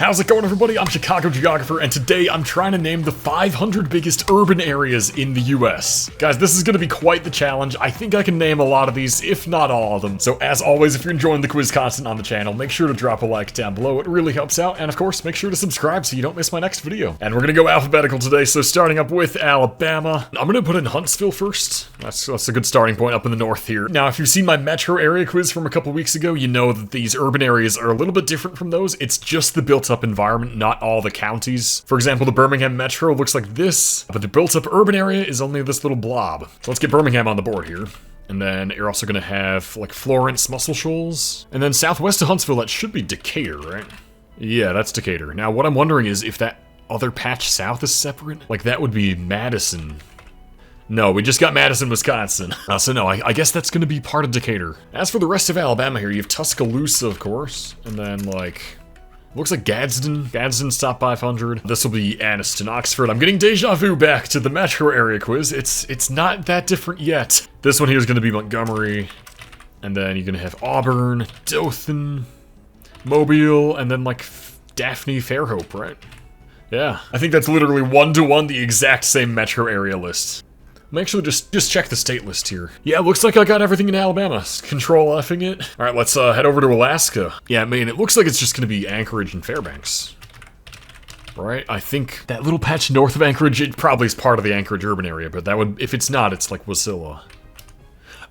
How's it going, everybody? I'm Chicago Geographer, and today I'm trying to name the 500 biggest urban areas in the US. Guys, this is going to be quite the challenge. I think I can name a lot of these, if not all of them. So as always, if you're enjoying the quiz content on the channel, make sure to drop a like down below. It really helps out. And of course, make sure to subscribe so you don't miss my next video. And we're going to go alphabetical today, so starting up with Alabama. I'm going to put in Huntsville first. That's a good starting point up in the north here. Now, if you've seen my metro area quiz from a couple weeks ago, you know that these urban areas are a little bit different from those. It's just the built-up environment, not all the counties. For example, the Birmingham metro looks like this, but the built-up urban area is only this little blob. So let's get Birmingham on the board here. And then you're also gonna have like Florence, Muscle Shoals, and then southwest of Huntsville, that should be Decatur, right? Yeah, that's Decatur. Now, what I'm wondering is if that other patch south is separate, like that would be Madison. No, we just got Madison, Wisconsin. So no, I guess that's gonna be part of Decatur. As for the rest of Alabama here, you have Tuscaloosa, of course, and then like, looks like Gadsden's top 500. This will be Anniston, Oxford. I'm getting deja vu back to the metro area quiz. It's not that different yet. This one here is gonna be Montgomery, and then you're gonna have Auburn, Dothan, Mobile, and then like Daphne, Fairhope, right? Yeah, I think that's literally one-to-one the exact same metro area list. I'm actually just check the state list here. Yeah, looks like I got everything in Alabama. Control F-ing it. All right, let's head over to Alaska. Yeah, man, it looks like it's just gonna be Anchorage and Fairbanks. Right? I think that little patch north of Anchorage, it probably is part of the Anchorage urban area, but that would, if it's not, it's like Wasilla.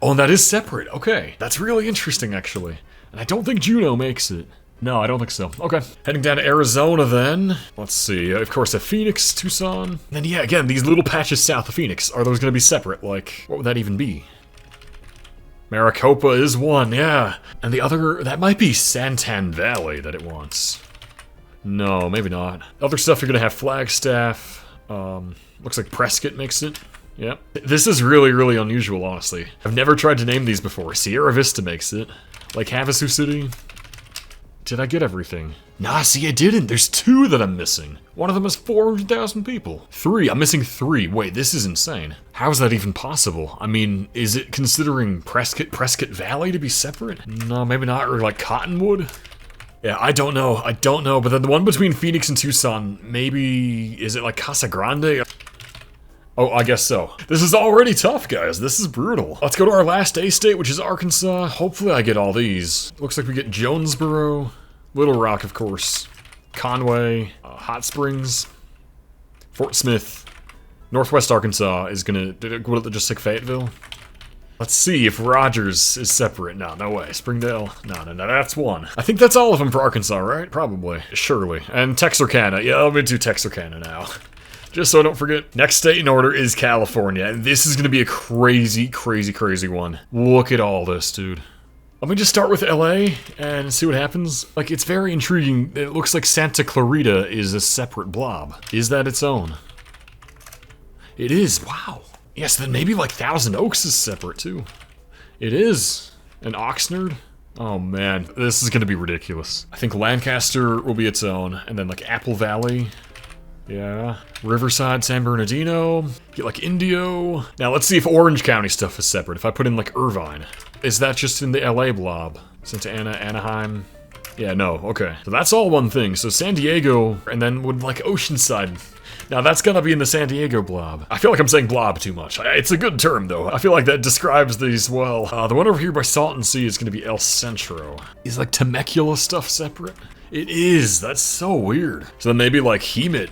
Oh, and that is separate. Okay, that's really interesting, actually. And I don't think Juneau makes it. No, I don't think so. Okay. Heading down to Arizona then. Let's see. Of course, a Phoenix, Tucson. And then, yeah, again, these little patches south of Phoenix. Are those going to be separate? Like, what would that even be? Maricopa is one, yeah. And the other, that might be Santan Valley that it wants. No, maybe not. Other stuff, you're going to have Flagstaff. Looks like Prescott makes it. Yep. This is really, really unusual, honestly. I've never tried to name these before. Sierra Vista makes it. Like Havasu City. Did I get everything? Nah, see, I didn't. There's two that I'm missing. One of them has 400,000 people. Three. I'm missing three. Wait, this is insane. How is that even possible? I mean, is it considering Prescott Valley to be separate? No, maybe not. Or like Cottonwood? Yeah, I don't know. I don't know. But then the one between Phoenix and Tucson, maybe, is it like Casa Grande? Oh, I guess so. This is already tough, guys. This is brutal. Let's go to our last A state, which is Arkansas. Hopefully I get all these. Looks like we get Jonesboro, Little Rock, of course, Conway, Hot Springs, Fort Smith. Northwest Arkansas is gonna, what, just like Fayetteville? Let's see if Rogers is separate. No, no way. Springdale? No, that's one. I think that's all of them for Arkansas, right? Probably. Surely. And Texarkana. Yeah, let me do Texarkana now. Just so I don't forget. Next state in order is California, and this is gonna be a crazy, crazy, crazy one. Look at all this, dude. Let me just start with LA and see what happens. Like, it's very intriguing. It looks like Santa Clarita is a separate blob. Is that its own? It is, wow. Yes, then maybe like Thousand Oaks is separate too. It is. And Oxnard? Oh man, this is gonna be ridiculous. I think Lancaster will be its own, and then like Apple Valley. Yeah. Riverside, San Bernardino. Get like Indio. Now let's see if Orange County stuff is separate. If I put in like Irvine. Is that just in the LA blob? Santa Ana, Anaheim? Yeah, no, okay. So that's all one thing. So San Diego, and then would like Oceanside. Now that's gonna be in the San Diego blob. I feel like I'm saying blob too much. It's a good term though. I feel like that describes these well. The one over here by Salton Sea is gonna be El Centro. Is like Temecula stuff separate? It is, that's so weird. So then maybe like Hemet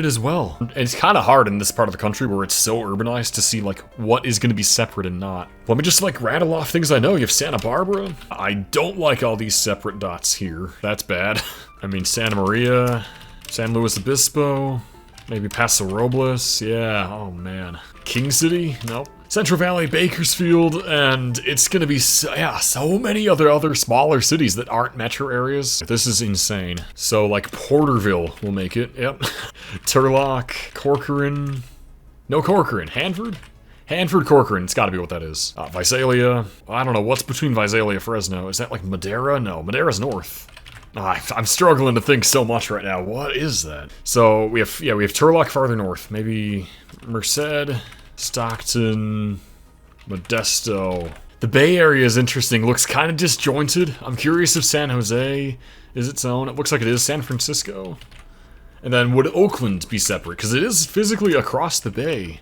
as well. And it's kind of hard in this part of the country where it's so urbanized to see like what is going to be separate and not. Let me just like rattle off things I know. You have Santa Barbara. I don't like all these separate dots here. That's bad. I mean, Santa Maria, San Luis Obispo, maybe Paso Robles. Yeah, oh man. King City? Nope. Central Valley, Bakersfield, and it's gonna be, so many other smaller cities that aren't metro areas. This is insane. So, like, Porterville will make it, yep. Turlock, Corcoran, no Corcoran, Hanford? Hanford, Corcoran, it's gotta be what that is. Visalia, I don't know, what's between Visalia, Fresno? Is that like Madera? No, Madera's north. I'm struggling to think so much right now. What is that? So, we have Turlock farther north, maybe Merced, Stockton, Modesto. The Bay Area is interesting. Looks kind of disjointed. I'm curious if San Jose is its own. It looks like it is San Francisco. And then would Oakland be separate? Because it is physically across the bay.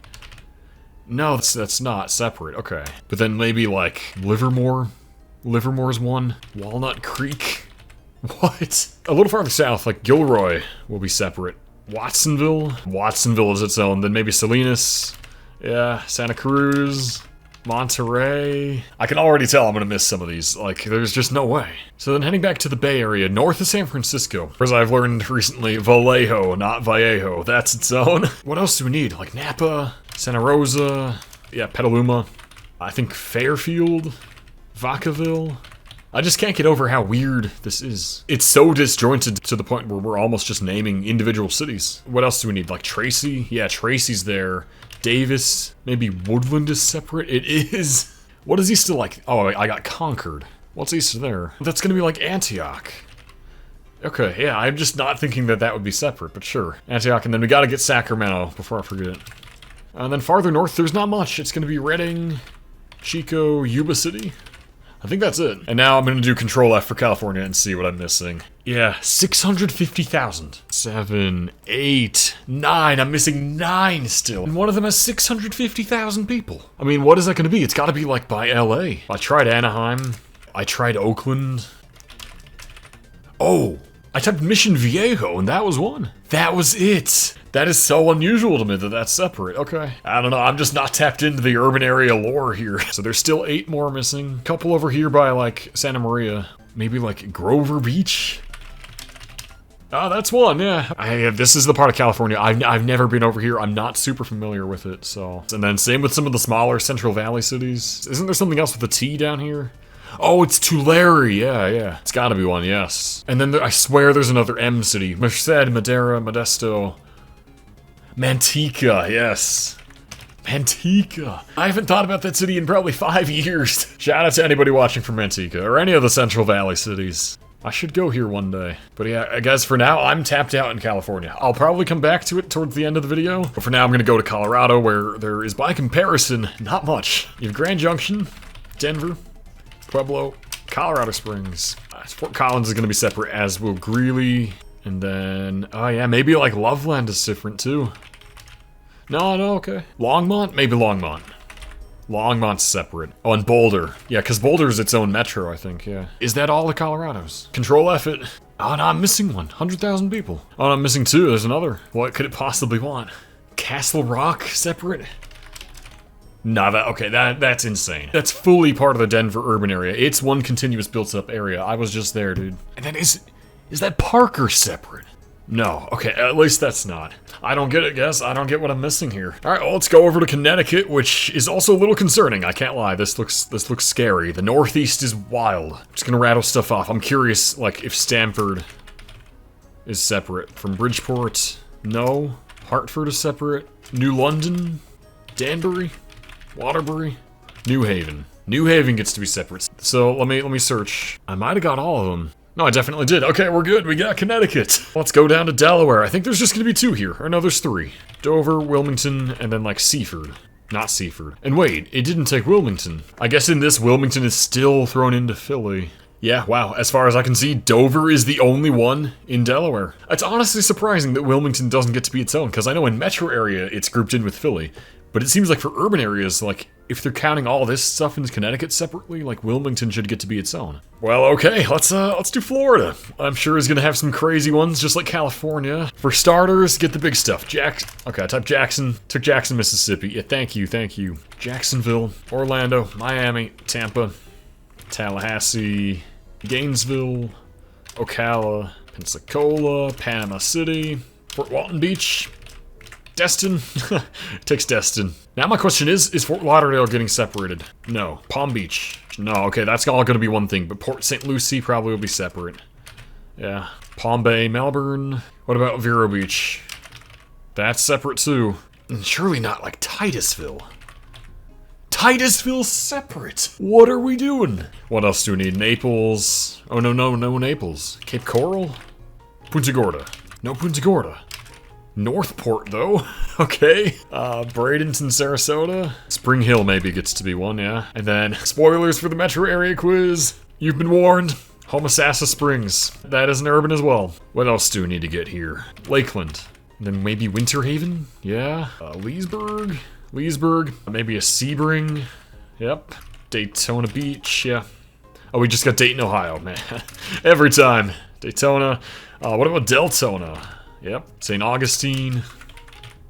No, that's not separate. Okay. But then maybe like Livermore. Livermore's one. Walnut Creek. What? A little farther south, like Gilroy will be separate. Watsonville. Watsonville is its own. Then maybe Salinas. Yeah, Santa Cruz. Monterey. I can already tell I'm gonna miss some of these. Like, there's just no way. So then heading back to the Bay Area, north of San Francisco. As I've learned recently, Vallejo, not Vallejo. That's its own. What else do we need? Like Napa, Santa Rosa, yeah, Petaluma. I think Fairfield, Vacaville. I just can't get over how weird this is. It's so disjointed to the point where we're almost just naming individual cities. What else do we need? Like Tracy? Yeah, Tracy's there. Davis, maybe Woodland is separate. It is. What is east of like? Oh, I got Concord. What's east of there? That's gonna be like Antioch. Okay, yeah, I'm just not thinking that that would be separate, but sure. Antioch, and then we gotta get Sacramento before I forget. And then farther north, there's not much. It's gonna be Redding, Chico, Yuba City. I think that's it. And now I'm gonna do Control F for California and see what I'm missing. Yeah, 650,000. 7, 8, 9. I'm missing 9 still. And one of them has 650,000 people. I mean, what is that gonna be? It's gotta be like by LA. I tried Anaheim. I tried Oakland. Oh, I typed Mission Viejo and that was one. That was it. That is so unusual to me that that's separate. Okay. I don't know. I'm just not tapped into the urban area lore here. So there's still 8 more missing. A couple over here by like Santa Maria. Maybe like Grover Beach. Oh, that's one, yeah. This is the part of California. I've never been over here. I'm not super familiar with it, so. And then same with some of the smaller Central Valley cities. Isn't there something else with a T down here? Oh, it's Tulare, yeah. It's gotta be one, yes. And then I swear there's another M city. Merced, Madera, Modesto. Manteca, yes. Manteca. I haven't thought about that city in probably 5 years. Shout out to anybody watching from Manteca, or any of the Central Valley cities. I should go here one day. But yeah, guys, for now, I'm tapped out in California. I'll probably come back to it towards the end of the video. But for now, I'm gonna go to Colorado, where there is, by comparison, not much. You have Grand Junction, Denver, Pueblo, Colorado Springs. Fort Collins is gonna be separate, as will Greeley. And then, oh yeah, maybe like Loveland is different too. No, okay. Longmont? Maybe Longmont. Longmont's separate. Oh, and Boulder. Yeah, because Boulder is its own metro, I think, yeah. Is that all the Colorados? Control F it. Oh, no, I'm missing one. 100,000 people. Oh, no, I'm missing 2. There's another. What could it possibly want? Castle Rock separate? Nah, that's insane. That's fully part of the Denver urban area. It's one continuous built-up area. I was just there, dude. And then is that Parker separate? No. Okay, at least that's not. I don't get it, guys. I don't get what I'm missing here. All right, well, let's go over to Connecticut, which is also a little concerning. I can't lie. This looks scary. The Northeast is wild. I'm just gonna rattle stuff off. I'm curious, like, if Stamford is separate from Bridgeport. No. Hartford is separate. New London. Danbury. Waterbury. New Haven. New Haven gets to be separate. So let me search. I might have got all of them. No, I definitely did. Okay, we're good. We got Connecticut. Let's go down to Delaware. I think there's just gonna be 2 here. Or no, there's 3. Dover, Wilmington, and then like Seaford. Not Seaford. And wait, it didn't take Wilmington. I guess in this, Wilmington is still thrown into Philly. Yeah, wow. As far as I can see, Dover is the only one in Delaware. It's honestly surprising that Wilmington doesn't get to be its own, because I know in metro area it's grouped in with Philly. But it seems like for urban areas, like, if they're counting all this stuff in Connecticut separately, like, Wilmington should get to be its own. Well, okay, let's do Florida. I'm sure it's gonna have some crazy ones, just like California. For starters, get the big stuff. Okay, I typed Jackson, took Jackson, Mississippi. Yeah, thank you. Jacksonville, Orlando, Miami, Tampa, Tallahassee, Gainesville, Ocala, Pensacola, Panama City, Fort Walton Beach, Destin. Takes Destin. Now my question is Fort Lauderdale getting separated? No. Palm Beach? No, okay, that's all gonna be one thing, but Port St. Lucie probably will be separate. Yeah. Palm Bay, Melbourne. What about Vero Beach? That's separate too. And surely not like Titusville. Titusville's separate! What are we doing? What else do we need? Naples. Oh no, Naples. Cape Coral? Punta Gorda. No Punta Gorda. Northport, though. Okay. Bradenton, Sarasota. Spring Hill maybe gets to be one, yeah. And then, spoilers for the metro area quiz. You've been warned. Homosassa Springs. That is an urban as well. What else do we need to get here? Lakeland. And then maybe Winter Haven? Yeah. Leesburg? Maybe a Sebring? Yep. Daytona Beach, yeah. Oh, we just got Dayton, Ohio, man. Every time. Daytona. What about Deltona? Yep. St. Augustine.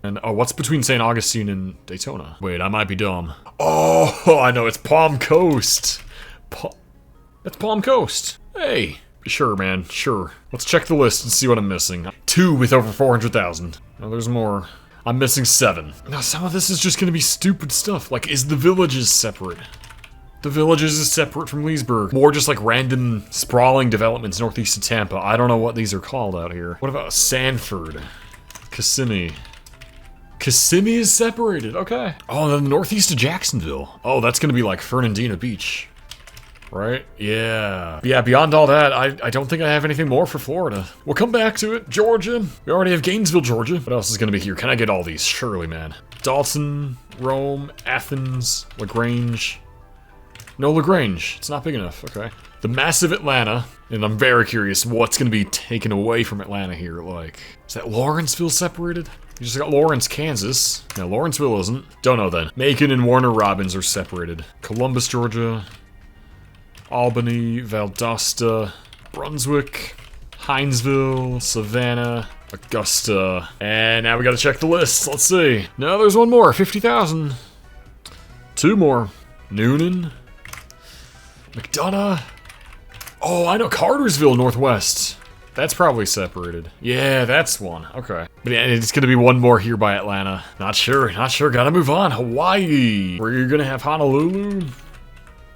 And, oh, what's between St. Augustine and Daytona? Wait, I might be dumb. Oh, I know, it's Palm Coast. That's Palm Coast. Hey. Sure, man, sure. Let's check the list and see what I'm missing. 2 with over 400,000. Oh, there's more. I'm missing 7. Now, some of this is just gonna be stupid stuff. Like, is the Villages separate? The Villages is separate from Leesburg. More just like random sprawling developments northeast of Tampa. I don't know what these are called out here. What about Sanford? Kissimmee. Kissimmee is separated, okay. Oh, then northeast of Jacksonville. Oh, that's gonna be like Fernandina Beach. Right? Yeah. Yeah, beyond all that, I don't think I have anything more for Florida. We'll come back to it. Georgia. We already have Gainesville, Georgia. What else is gonna be here? Can I get all these? Surely, man. Dalton, Rome, Athens, LaGrange. No LaGrange. It's not big enough. Okay. The massive Atlanta. And I'm very curious what's going to be taken away from Atlanta here. Like, is that Lawrenceville separated? You just got Lawrence, Kansas. No, Lawrenceville isn't. Don't know then. Macon and Warner Robins are separated. Columbus, Georgia. Albany, Valdosta. Brunswick. Hinesville. Savannah. Augusta. And now we gotta check the list. Let's see. No, there's one more. 50,000. 2 more. Noonan. McDonough. Oh, I know. Cartersville, Northwest. That's probably separated. Yeah, that's one. Okay. But yeah, it's gonna be one more here by Atlanta. Not sure. Gotta move on. Hawaii. Where you're gonna have Honolulu.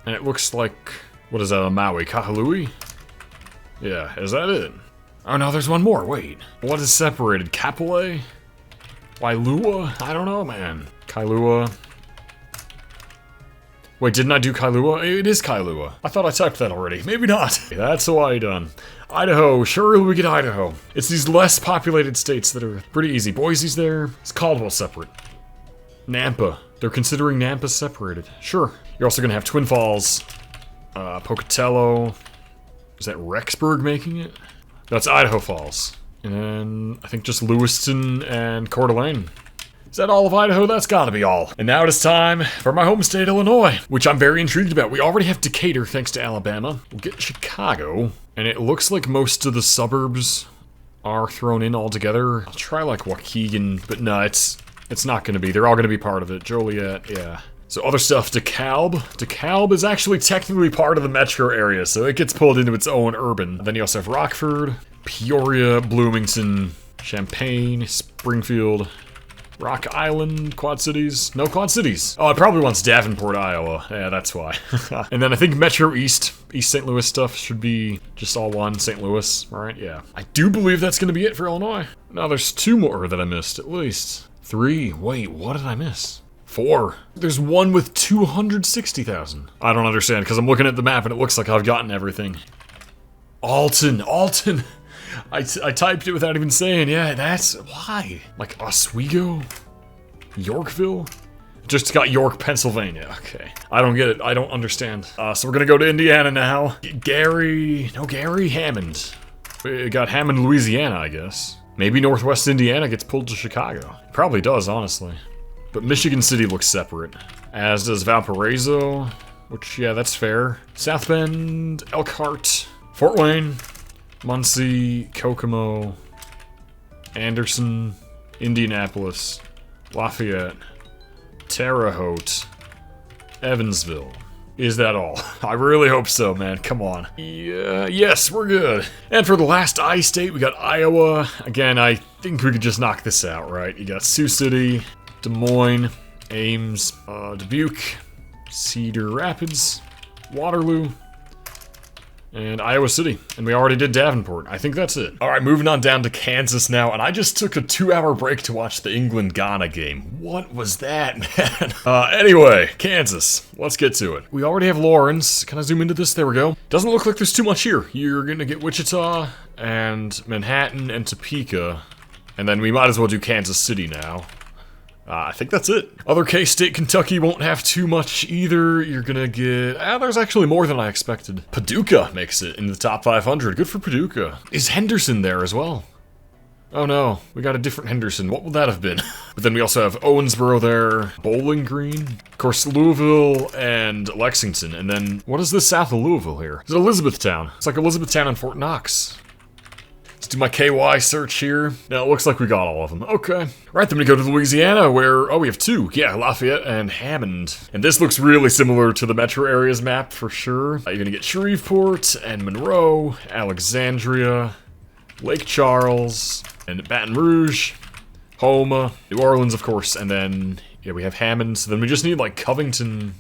And it looks like... What is that, Maui? Kahului? Yeah, is that it? Oh no, there's one more. Wait. What is separated? Kapolei? Wailua? I don't know, man. Kailua. Wait, didn't I do Kailua? It is Kailua. I thought I typed that already. Maybe not. That's Hawaii done. Idaho. Sure, we get Idaho. It's these less populated states that are pretty easy. Boise's there. It's Caldwell separate. Nampa. They're considering Nampa separated. Sure. You're also gonna have Twin Falls. Pocatello. Is that Rexburg making it? That's Idaho Falls. And then I think just Lewiston and Coeur d'Alene. Is that all of Idaho? That's gotta be all. And now it is time for my home state, Illinois, which I'm very intrigued about. We already have Decatur, thanks to Alabama. We'll get Chicago, and it looks like most of the suburbs are thrown in all together. I'll try like Waukegan, but no, it's not gonna be. They're all gonna be part of it. Joliet, yeah. So other stuff, DeKalb. DeKalb is actually technically part of the metro area, so it gets pulled into its own urban. Then you also have Rockford, Peoria, Bloomington, Champaign, Springfield, Rock Island, Quad Cities. No Quad Cities. Oh, it probably wants Davenport, Iowa. Yeah, that's why. And then I think Metro East, East St. Louis stuff should be just all one. St. Louis, right? Yeah. I do believe that's going to be it for Illinois. Now there's 2 more that I missed, at least. 3. Wait, what did I miss? 4. There's one with 260,000. I don't understand, because I'm looking at the map and it looks like I've gotten everything. Alton. I typed it without even saying, yeah, that's why. Like Oswego? Yorkville? Just got York, Pennsylvania. Okay. I don't get it. I don't understand. So we're gonna go to Indiana now. Gary Hammond. We got Hammond, Louisiana, I guess. Maybe Northwest Indiana gets pulled to Chicago. It probably does, honestly. But Michigan City looks separate. As does Valparaiso, which, yeah, that's fair. South Bend, Elkhart, Fort Wayne, Muncie, Kokomo, Anderson, Indianapolis, Lafayette, Terre Haute, Evansville. Is that all? I really hope so, man. Come on. Yeah, yes, we're good. And for the last I-state, we got Iowa. Again, I think we could just knock this out, right? You got Sioux City, Des Moines, Ames, Dubuque, Cedar Rapids, Waterloo, and Iowa City. And we already did Davenport. I think that's it. All right, moving on down to Kansas now. And I just took a 2-hour break to watch the England-Ghana game. What was that, man? Anyway, Kansas. Let's get to it. We already have Lawrence. Can I zoom into this? There we go. Doesn't look like there's too much here. You're gonna get Wichita and Manhattan and Topeka. And then we might as well do Kansas City now. I think that's it. Other K-State, Kentucky won't have too much either. You're gonna get... there's actually more than I expected. Paducah makes it in the top 500. Good for Paducah. Is Henderson there as well? Oh no, we got a different Henderson. What would that have been? But then we also have Owensboro there, Bowling Green, of course Louisville and Lexington. And then, what is this south of Louisville here? Is it Elizabethtown? It's like Elizabethtown and Fort Knox. Let's do my KY search here. Now it looks like we got all of them. Okay. Right, then we go to Louisiana where, oh, we have two. Yeah, Lafayette and Hammond. And this looks really similar to the metro areas map for sure. You're gonna get Shreveport and Monroe, Alexandria, Lake Charles, and Baton Rouge, Houma, New Orleans, of course, and then, yeah, we have Hammond. So then we just need, like, Covington,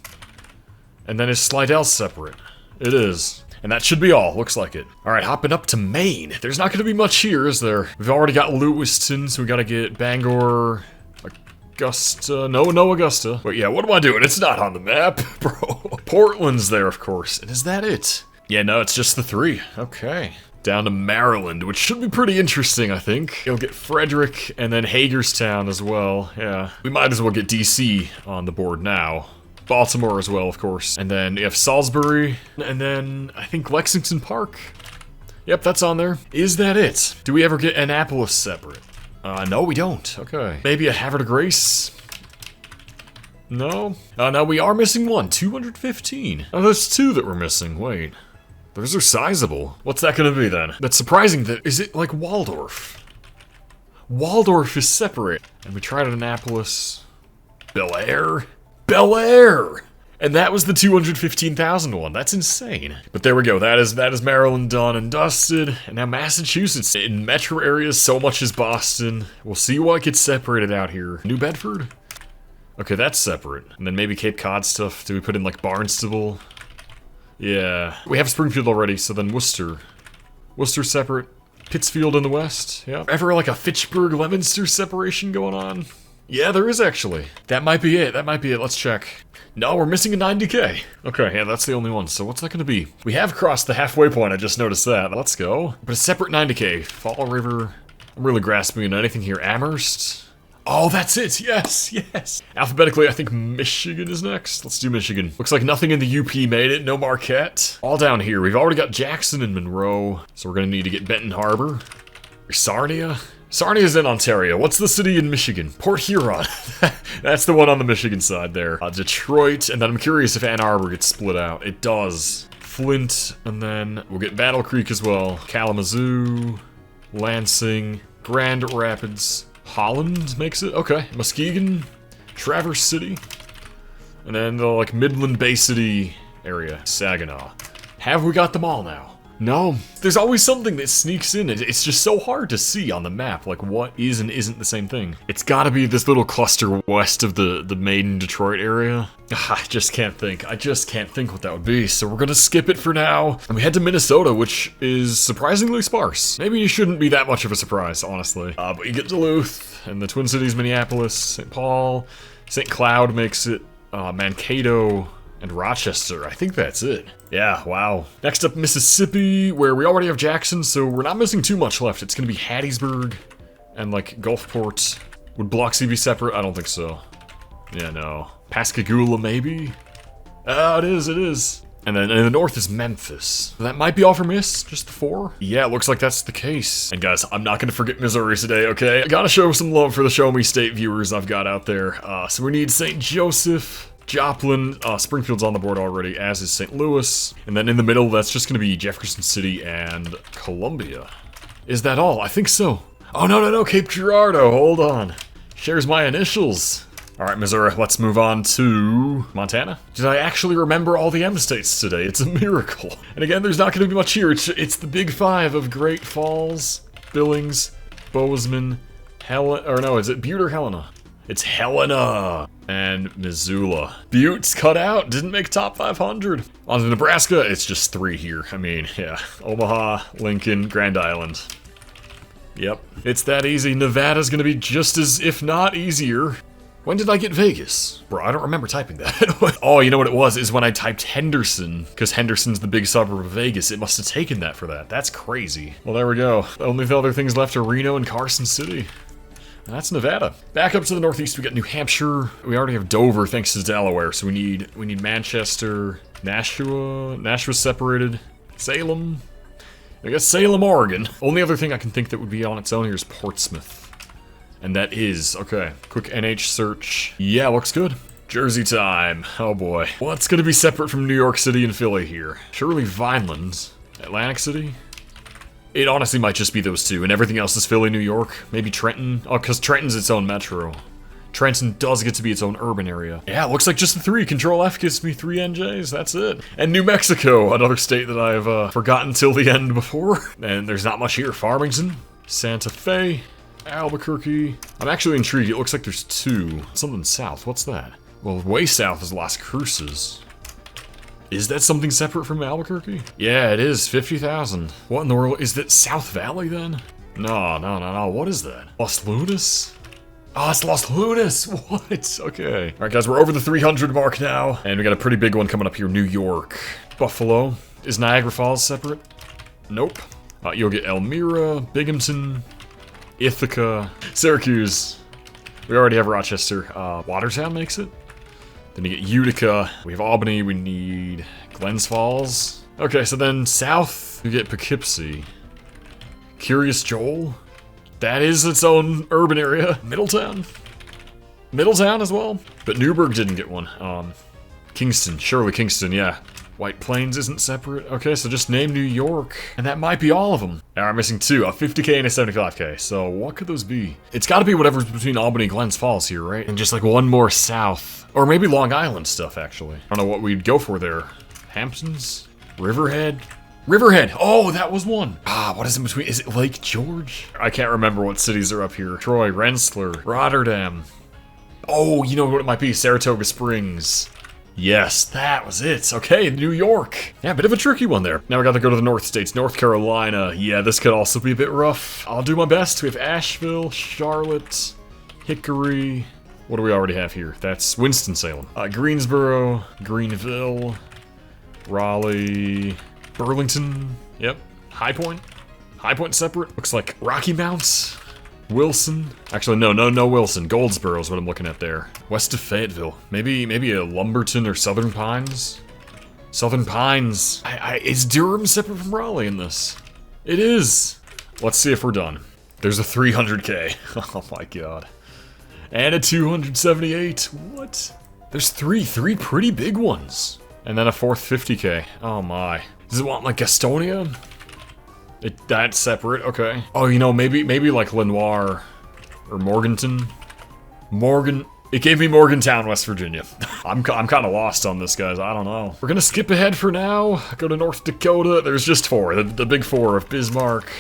and then is Slidell separate? It is. And that should be all, looks like it. Alright, hopping up to Maine. There's not gonna be much here, is there? We've already got Lewiston, so we gotta get Bangor, Augusta, no Augusta. But yeah, what am I doing? It's not on the map, bro. Portland's there, of course. And is that it? Yeah, no, it's just the three. Okay. Down to Maryland, which should be pretty interesting, I think. You'll get Frederick and then Hagerstown as well. Yeah, we might as well get DC on the board now. Baltimore as well, of course. And then you have Salisbury, and then I think Lexington Park. Yep, that's on there. Is that it? Do we ever get Annapolis separate? No, we don't. Okay. Maybe a Havre de Grace? No? No, we are missing one. 215. Oh, there's two that we're missing. Wait. Those are sizable. What's that gonna be then? That's surprising that, is it like Waldorf? Waldorf is separate. And we tried Annapolis. Bel Air? Bel Air! And that was the 215,000 one. That's insane. But there we go. That is Maryland done and dusted. And now Massachusetts. In metro areas, so much is Boston. We'll see what gets separated out here. New Bedford? Okay, that's separate. And then maybe Cape Cod stuff. Do we put in like Barnstable? Yeah, we have Springfield already, so then Worcester. Worcester separate. Pittsfield in the west, yeah. Ever like a Fitchburg-Leominster separation going on? Yeah, there is actually. That might be it, let's check. No, we're missing a 90K. Okay, yeah, that's the only one, so what's that gonna be? We have crossed the halfway point, I just noticed that. Let's go. But a separate 90K. Fall River. I'm really grasping into anything here. Amherst? Oh, that's it! Yes, yes! Alphabetically, I think Michigan is next. Let's do Michigan. Looks like nothing in the UP made it. No Marquette. All down here. We've already got Jackson and Monroe, so we're gonna need to get Benton Harbor. Sarnia? Sarnia's in Ontario. What's the city in Michigan? Port Huron. That's the one on the Michigan side there. Detroit, and then I'm curious if Ann Arbor gets split out. It does. Flint, and then we'll get Battle Creek as well. Kalamazoo, Lansing, Grand Rapids. Holland makes it? Okay. Muskegon, Traverse City, and then the, like, Midland Bay City area, Saginaw. Have we got them all now? No. There's always something that sneaks in. It's just so hard to see on the map, like, what is and isn't the same thing. It's gotta be this little cluster west of the Maiden, Detroit area. I just can't think. I just can't think what that would be, so we're gonna skip it for now. And we head to Minnesota, which is surprisingly sparse. Maybe it shouldn't be that much of a surprise, honestly. But you get Duluth, and the Twin Cities, Minneapolis, St. Paul, St. Cloud makes it, Mankato, and Rochester. I think that's it. Yeah, wow. Next up, Mississippi, where we already have Jackson, so we're not missing too much left. It's gonna be Hattiesburg and, like, Gulfport. Would Biloxi be separate? I don't think so. Yeah, no. Pascagoula, maybe? Oh, it is. And then in the north is Memphis. That might be all for Miss, just the 4? Yeah, it looks like that's the case. And guys, I'm not gonna forget Missouri today, okay? I gotta show some love for the Show Me State viewers I've got out there. So we need St. Joseph, Joplin, Springfield's on the board already, as is St. Louis. And then in the middle, that's just gonna be Jefferson City and Columbia. Is that all? I think so. Oh, no, Cape Girardeau, hold on. Shares my initials. Alright, Missouri, let's move on to Montana. Did I actually remember all the M states today? It's a miracle. And again, there's not gonna be much here. It's the big 5 of Great Falls, Billings, Bozeman, is it Butte or Helena? It's Helena and Missoula. Butte's cut out, didn't make top 500. On to Nebraska, it's just 3 here. I mean, yeah, Omaha, Lincoln, Grand Island. Yep, it's that easy. Nevada's gonna be just as, if not easier. When did I get Vegas? Bro, I don't remember typing that. Oh, you know what it was? Is when I typed Henderson, because Henderson's the big suburb of Vegas. It must have taken that for that. That's crazy. Well, there we go. Only the other things left are Reno and Carson City. That's Nevada. Back up to the northeast, we got New Hampshire. We already have Dover, thanks to Delaware. So we need Manchester, Nashua separated, Salem. I guess Salem, Oregon. Only other thing I can think that would be on its own here is Portsmouth. And that is, okay, quick NH search. Yeah, looks good. Jersey time. Oh boy. What's gonna be separate from New York City and Philly here? Surely Vineland. Atlantic City? It honestly might just be those two, and everything else is Philly, New York. Maybe Trenton. Oh, because Trenton's its own metro. Trenton does get to be its own urban area. Yeah, it looks like just the three. Control F gives me 3 NJs, that's it. And New Mexico, another state that I've forgotten till the end before. And there's not much here. Farmington, Santa Fe, Albuquerque. I'm actually intrigued, it looks like there's 2. Something south, what's that? Well, way south is Las Cruces. Is that something separate from Albuquerque? Yeah, it is, 50,000. What in the world, is that South Valley then? No, what is that? Los Lunas? Oh, it's Los Lunas! What? Okay. Alright guys, we're over the 300 mark now. And we got a pretty big one coming up here, New York. Buffalo. Is Niagara Falls separate? Nope. You'll get Elmira, Binghamton, Ithaca, Syracuse. We already have Rochester. Watertown makes it. Then you get Utica. We have Albany. We need Glens Falls. Okay, so then south, you get Poughkeepsie. Curious Joel. That is its own urban area. Middletown. Middletown as well. But Newburgh didn't get one. Kingston. Surely Kingston, yeah. White Plains isn't separate. Okay, so just name New York. And that might be all of them. Now I'm missing 2, a 50K and a 75K. So what could those be? It's gotta be whatever's between Albany and Glens Falls here, right? And just like one more south. Or maybe Long Island stuff, actually. I don't know what we'd go for there. Hamptons? Riverhead? Riverhead! Oh, that was one! What is in between? Is it Lake George? I can't remember what cities are up here. Troy, Rensselaer, Rotterdam. Oh, you know what it might be? Saratoga Springs. Yes, that was it. Okay, New York. Yeah, bit of a tricky one there. Now we got to go to the North States. North Carolina. Yeah, this could also be a bit rough. I'll do my best. We have Asheville, Charlotte, Hickory. What do we already have here? That's Winston-Salem. Greensboro, Greenville, Raleigh, Burlington. Yep. High Point. High Point separate. Looks like Rocky Mounts. Wilson. Actually, no Wilson. Goldsboro is what I'm looking at there. West of Fayetteville. Maybe a Lumberton or Southern Pines? Southern Pines. Is Durham separate from Raleigh in this? It is. Let's see if we're done. There's a 300K. Oh my god. And a 278. What? There's three pretty big ones. And then a fourth 50K. Oh my. Does it want like Gastonia? That's separate, okay. Oh, you know, maybe like Lenoir or Morganton. It gave me Morgantown, West Virginia. I'm kind of lost on this, guys. I don't know. We're gonna skip ahead for now. Go to North Dakota. There's just 4. The big 4 of Bismarck,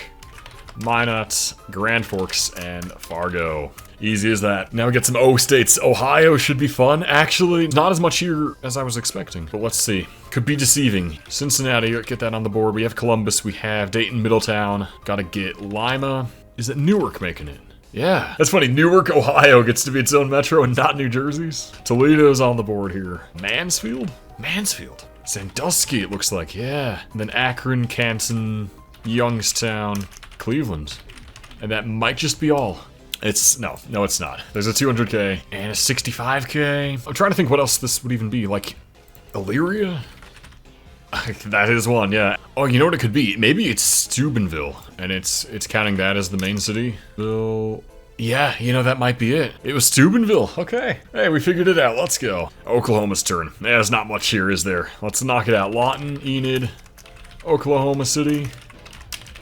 Minot, Grand Forks, and Fargo. Easy as that. Now we get some O states. Ohio should be fun. Actually, not as much here as I was expecting. But let's see. Could be deceiving. Cincinnati, get that on the board. We have Columbus. We have Dayton, Middletown. Gotta get Lima. Is it Newark making it? Yeah. That's funny. Newark, Ohio gets to be its own metro and not New Jersey's. Toledo's on the board here. Mansfield? Mansfield. Sandusky, it looks like. Yeah. And then Akron, Canton, Youngstown, Cleveland. And that might just be all. No, it's not. There's a 200K and a 65K. I'm trying to think what else this would even be. Like, Elyria? That is one, yeah. Oh, you know what it could be? Maybe it's Steubenville, and it's counting that as the main city. Yeah, you know, that might be it. It was Steubenville. Okay. Hey, we figured it out. Let's go. Oklahoma's turn. There's not much here, is there? Let's knock it out. Lawton, Enid, Oklahoma City,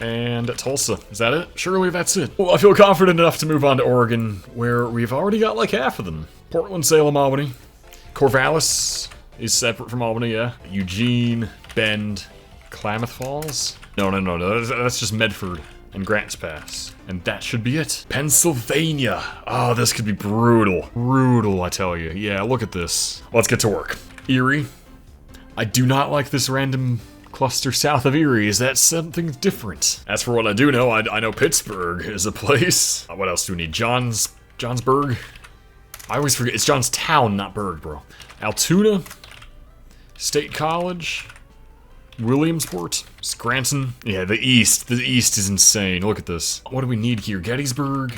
and Tulsa. Is that it? Surely that's it. Well, I feel confident enough to move on to Oregon, where we've already got like half of them. Portland, Salem, Albany. Corvallis is separate from Albany, yeah. Eugene, Bend, Klamath Falls. No, that's just Medford and Grants Pass. And that should be it. Pennsylvania. Oh, this could be brutal. Brutal, I tell you. Yeah, look at this. Let's get to work. Erie. I do not like this random cluster south of Erie. Is that something different? As for what I do know, I know Pittsburgh is a place. What else do we need? Johnsburg? I always forget. It's Johnstown, not Berg, bro. Altoona. State College. Williamsport. Scranton. Yeah, the East. The East is insane. Look at this. What do we need here? Gettysburg.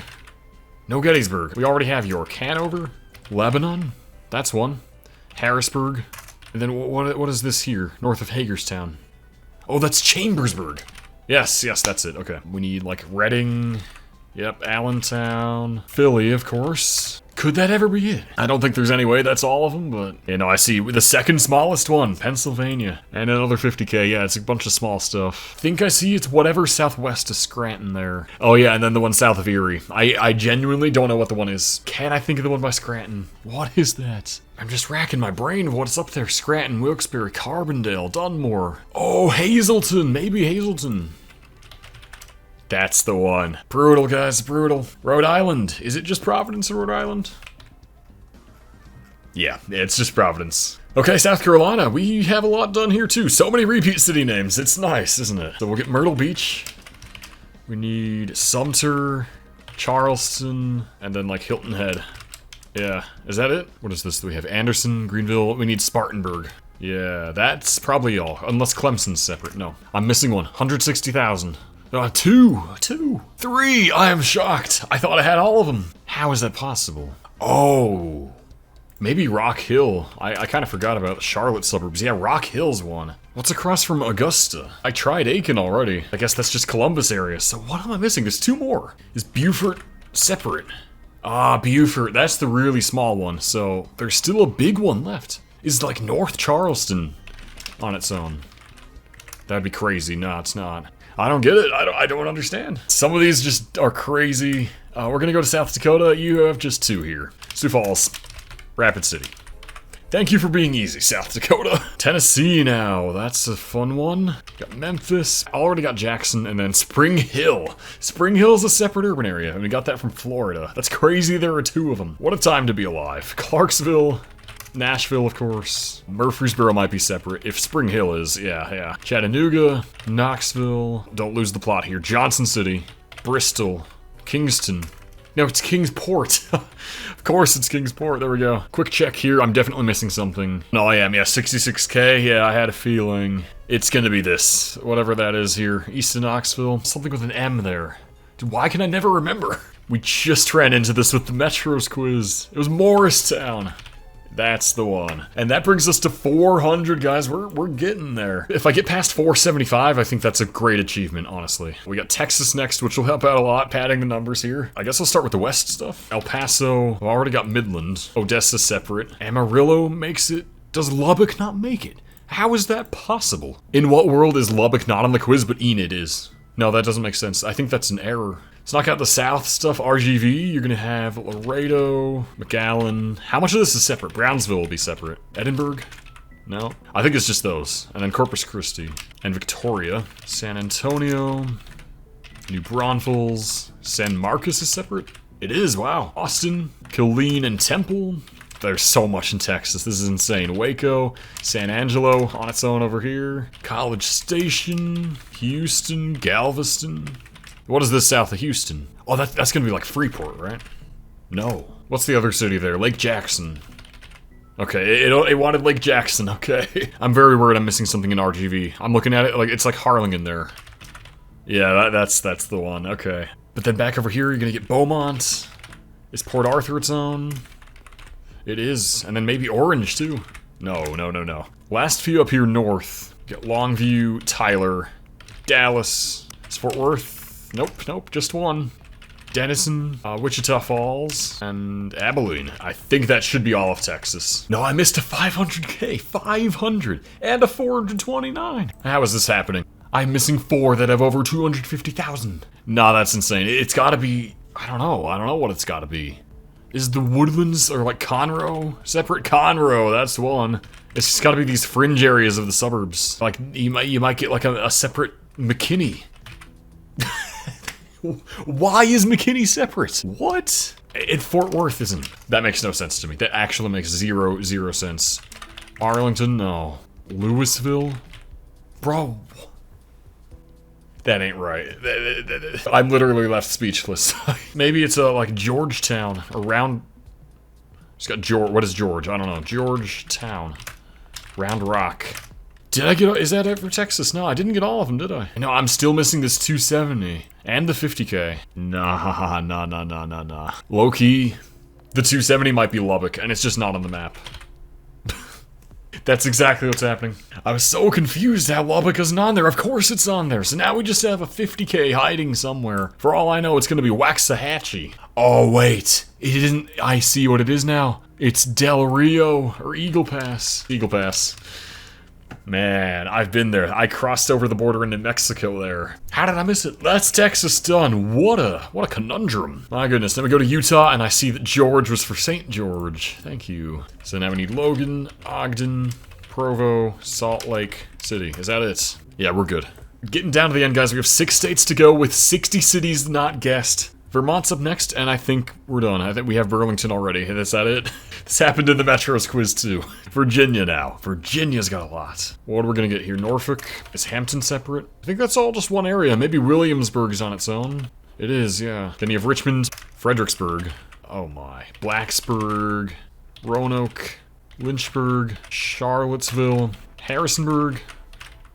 No Gettysburg. We already have York. Hanover. Lebanon. That's one. Harrisburg. And then what is this here? North of Hagerstown. Oh, that's Chambersburg. Yes, that's it. Okay. We need, like, Reading. Yep, Allentown. Philly, of course. Could that ever be it? I don't think there's any way that's all of them, but... You know, I see the second smallest one, Pennsylvania. And another 50K, yeah, it's a bunch of small stuff. Think I see it's whatever southwest of Scranton there. Oh yeah, and then the one south of Erie. I genuinely don't know what the one is. Can I think of the one by Scranton? What is that? I'm just racking my brain of what's up there. Scranton, Wilkes-Barre, Carbondale, Dunmore. Oh, Hazleton, maybe Hazleton. That's the one. Brutal, guys, brutal. Rhode Island. Is it just Providence or Rhode Island? Yeah, it's just Providence. Okay, South Carolina. We have a lot done here, too. So many repeat city names. It's nice, isn't it? So we'll get Myrtle Beach. We need Sumter, Charleston, and then, like, Hilton Head. Yeah, is that it? What is this? We have Anderson, Greenville. We need Spartanburg. Yeah, that's probably all. Unless Clemson's separate. No, I'm missing one. 160,000. Two, three. I am shocked. I thought I had all of them. How is that possible? Oh, maybe Rock Hill. I kind of forgot about Charlotte suburbs. Yeah, Rock Hill's one. What's across from Augusta? I tried Aiken already. I guess that's just Columbus area. So what am I missing? There's two more. Is Beaufort separate? Ah, Beaufort. That's the really small one. So there's still a big one left. Is like North Charleston on its own. That'd be crazy. No, it's not. I don't get it. I don't understand. Some of these just are crazy. We're gonna go to South Dakota. You have just two here. Sioux Falls, Rapid City. Thank you for being easy, South Dakota. Tennessee now. That's a fun one. Got Memphis. Already got Jackson, and then Spring Hill. Spring Hill's a separate urban area, and we got that from Florida. That's crazy. There are two of them. What a time to be alive. Clarksville. Nashville, of course. Murfreesboro might be separate. If Spring Hill is, yeah. Chattanooga, Knoxville. Don't lose the plot here. Johnson City, Bristol, Kingston. No, it's Kingsport. Of course it's Kingsport. There we go. Quick check here. I'm definitely missing something. No, I am. Yeah, 66K. Yeah, I had a feeling. It's gonna be this. Whatever that is here. East of Knoxville. Something with an M there. Dude, why can I never remember? We just ran into this with the Metros quiz. It was Morristown. That's the one. And that brings us to 400, guys. We're getting there. If I get past 475, I think that's a great achievement, honestly. We got Texas next, which will help out a lot, padding the numbers here. I guess I'll start with the west stuff. El Paso. I've already got Midland. Odessa separate. Amarillo makes it. Does Lubbock not make it? How is that possible? In what world is Lubbock not on the quiz, but Enid is? No, that doesn't make sense. I think that's an error. Let's knock out the south stuff. RGV, you're gonna have Laredo, McAllen. How much of this is separate? Brownsville will be separate. Edinburgh? No. I think it's just those. And then Corpus Christi. And Victoria. San Antonio. New Braunfels. San Marcos is separate? It is, wow. Austin, Killeen, and Temple. There's so much in Texas. This is insane. Waco, San Angelo on its own over here. College Station, Houston, Galveston. What is this south of Houston? Oh, that's gonna be like Freeport, right? No. What's the other city there? Lake Jackson. Okay, it wanted Lake Jackson, okay. I'm very worried I'm missing something in RGV. I'm looking at it, like it's like Harlingen there. Yeah, that's the one, okay. But then back over here, you're gonna get Beaumont. Is Port Arthur its own? It is, and then maybe Orange too. No. Last few up here north. Get Longview, Tyler, Dallas, Fort Worth. Nope, just one. Denison, Wichita Falls, and Abilene. I think that should be all of Texas. No, I missed a 500K. 500! And a 429! How is this happening? I'm missing 4 that have over 250,000. Nah, that's insane. It's gotta be... I don't know what it's gotta be. Is the Woodlands, or like Conroe? Separate Conroe, that's one. It's just gotta be these fringe areas of the suburbs. Like, you might get like a separate McKinney. Why is McKinney separate? What? Fort Worth isn't. That makes no sense to me. That actually makes zero sense. Arlington, no. Louisville? Bro. That ain't right. I'm literally left speechless. Maybe it's like Georgetown, around... It's got George. What is George? I don't know. Georgetown. Round Rock. Did I get, is that it for Texas? No, I didn't get all of them, did I? No, I'm still missing this 270 and the 50K. Nah. Low key, the 270 might be Lubbock, and it's just not on the map. That's exactly what's happening. I was so confused how Lubbock isn't on there. Of course it's on there. So now we just have a 50K hiding somewhere. For all I know, it's gonna be Waxahachie. Oh, wait. It isn't. I see what it is now. It's Del Rio, or Eagle Pass. Eagle Pass. Man, I've been there. I crossed over the border into Mexico there. How did I miss it? That's Texas done. What a conundrum. My goodness. Then we go to Utah, and I see that George was for St. George. Thank you. So now we need Logan, Ogden, Provo, Salt Lake City. Is that it? Yeah, we're good. Getting down to the end, guys. We have 6 states to go with 60 cities not guessed. Vermont's up next, and I think we're done. I think we have Burlington already. Is that it? This happened in the Metros quiz, too. Virginia now. Virginia's got a lot. What are we gonna get here? Norfolk? Is Hampton separate? I think that's all just one area. Maybe Williamsburg's on its own. It is, yeah. Then you have Richmond, Fredericksburg. Oh my. Blacksburg, Roanoke, Lynchburg, Charlottesville, Harrisonburg,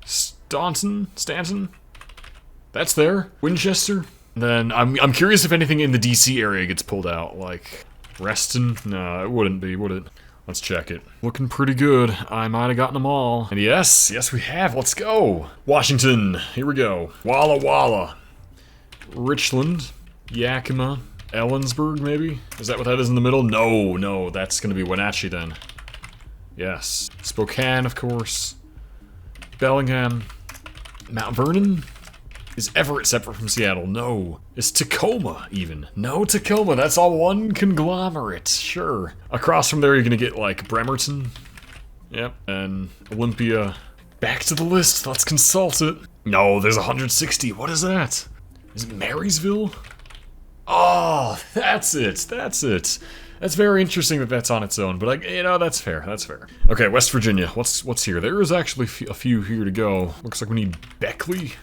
Stanton? That's there. Winchester. Then I'm curious if anything in the DC area gets pulled out, like Reston. No, it wouldn't be, would it? Let's check it. Looking pretty good. I might have gotten them all. And yes we have. Let's go. Washington. Here we go. Walla Walla. Richland. Yakima. Ellensburg, maybe? Is that what that is in the middle? No, that's gonna be Wenatchee then. Yes. Spokane, of course. Bellingham. Mount Vernon? Is Everett separate from Seattle? No. Is Tacoma, even? No, Tacoma. That's all one conglomerate. Sure. Across from there, you're gonna get, like, Bremerton. Yep. And Olympia. Back to the list. Let's consult it. No, there's 160. What is that? Is it Marysville? Oh, that's it. That's very interesting that that's on its own, but that's fair. Okay, West Virginia. What's here? There is actually a few here to go. Looks like we need Beckley.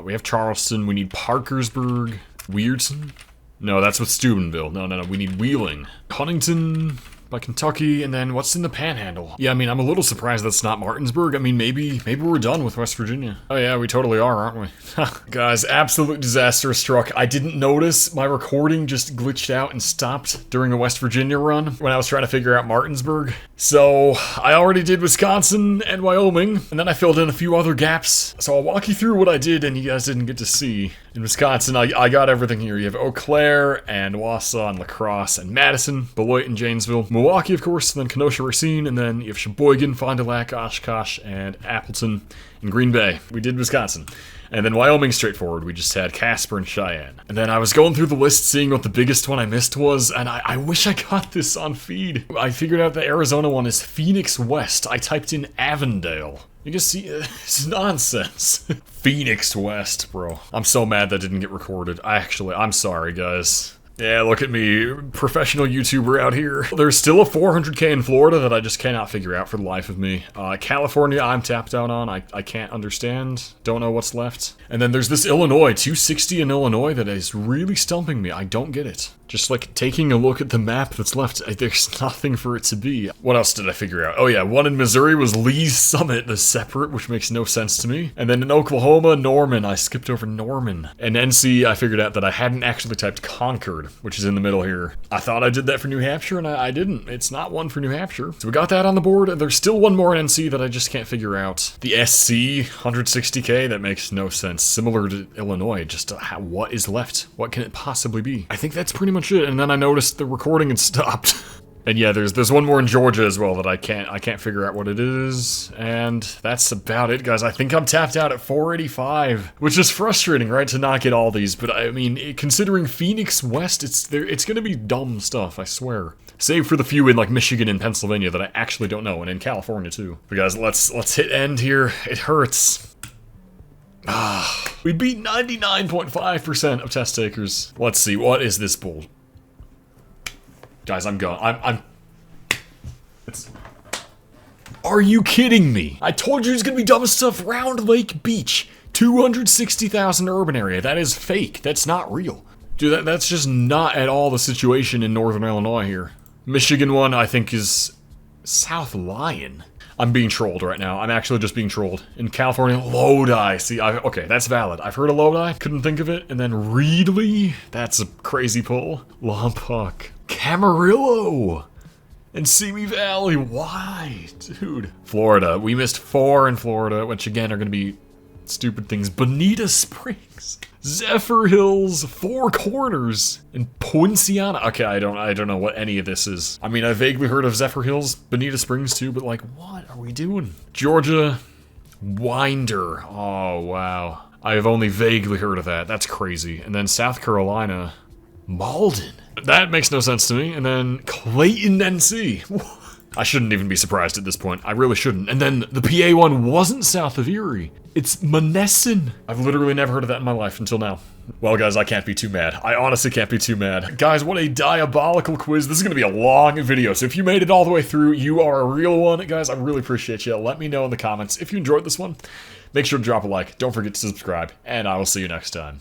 We have Charleston, we need Parkersburg, Weirton. No, that's with Steubenville. No, we need Wheeling. Huntington by Kentucky, and then what's in the Panhandle? Yeah, I mean, I'm a little surprised that's not Martinsburg. I mean, maybe we're done with West Virginia. Oh yeah, we totally are, aren't we? Guys, absolute disaster struck. I didn't notice my recording just glitched out and stopped during a West Virginia run when I was trying to figure out Martinsburg. So, I already did Wisconsin and Wyoming, and then I filled in a few other gaps. So I'll walk you through what I did and you guys didn't get to see. In Wisconsin, I got everything here. You have Eau Claire, and Wausau, and La Crosse, and Madison, Beloit, and Janesville. Milwaukee, of course, and then Kenosha, Racine, and then you have Sheboygan, Fond du Lac, Oshkosh, and Appleton, and Green Bay. We did Wisconsin. And then Wyoming, straightforward. We just had Casper and Cheyenne. And then I was going through the list, seeing what the biggest one I missed was, and I wish I got this on feed. I figured out the Arizona one is Phoenix West. I typed in Avondale. You can see, it's nonsense. Phoenix West, bro. I'm so mad that didn't get recorded. I'm sorry, guys. Yeah, look at me, professional YouTuber out here. There's still a 400K in Florida that I just cannot figure out for the life of me. California, I'm tapped out on. I can't understand. Don't know what's left. And then there's this Illinois, 260 in Illinois, that is really stumping me. I don't get it. Just like taking a look at the map that's left, there's nothing for it to be. What else did I figure out? Oh yeah, one in Missouri was Lee's Summit, the separate, which makes no sense to me. And then in Oklahoma, Norman, I skipped over Norman. And NC, I figured out that I hadn't actually typed Concord, which is in the middle here. I thought I did that for New Hampshire, and I didn't. It's not one for New Hampshire. So we got that on the board. There's still one more in NC that I just can't figure out. The SC, 160K, that makes no sense. Similar to Illinois, just what is left? What can it possibly be? I think that's pretty much it, and then I noticed the recording had stopped. And yeah, there's one more in Georgia as well that I can't figure out what it is, and that's about it, guys. I think I'm tapped out at 485, which is frustrating, right, to not get all these. But I mean, considering Phoenix West, it's gonna be dumb stuff, I swear. Save for the few in like Michigan and Pennsylvania that I actually don't know, and in California too. But guys, let's hit end here. It hurts. We beat 99.5% of test takers. Let's see, what is this bull? Guys, I'm going. Are you kidding me? I told you it's gonna be dumb stuff. Round Lake Beach, 260,000 urban area. That is fake. That's not real. Dude, that's just not at all the situation in northern Illinois here. Michigan one, I think, is South Lyon. I'm being trolled right now. I'm actually just being trolled. In California, Lodi. See, okay, that's valid. I've heard of Lodi, couldn't think of it. And then Reedley, that's a crazy pull. Lompoc. Camarillo. And Simi Valley, why? Dude. Florida, we missed 4 in Florida, which again are gonna be stupid things. Bonita Springs. Zephyr Hills, Four Corners, and Poinciana. Okay, I don't know what any of this is. I mean, I vaguely heard of Zephyr Hills, Bonita Springs too, but like, what are we doing? Georgia, Winder. Oh, wow. I've only vaguely heard of that. That's crazy. And then South Carolina, Malden. That makes no sense to me. And then Clayton, NC. I shouldn't even be surprised at this point. I really shouldn't. And then the PA one wasn't south of Erie. It's Monessen. I've literally never heard of that in my life until now. Well, guys, I can't be too mad. I honestly can't be too mad. Guys, what a diabolical quiz. This is going to be a long video, so if you made it all the way through, you are a real one. Guys, I really appreciate you. Let me know in the comments if you enjoyed this one. Make sure to drop a like. Don't forget to subscribe, and I will see you next time.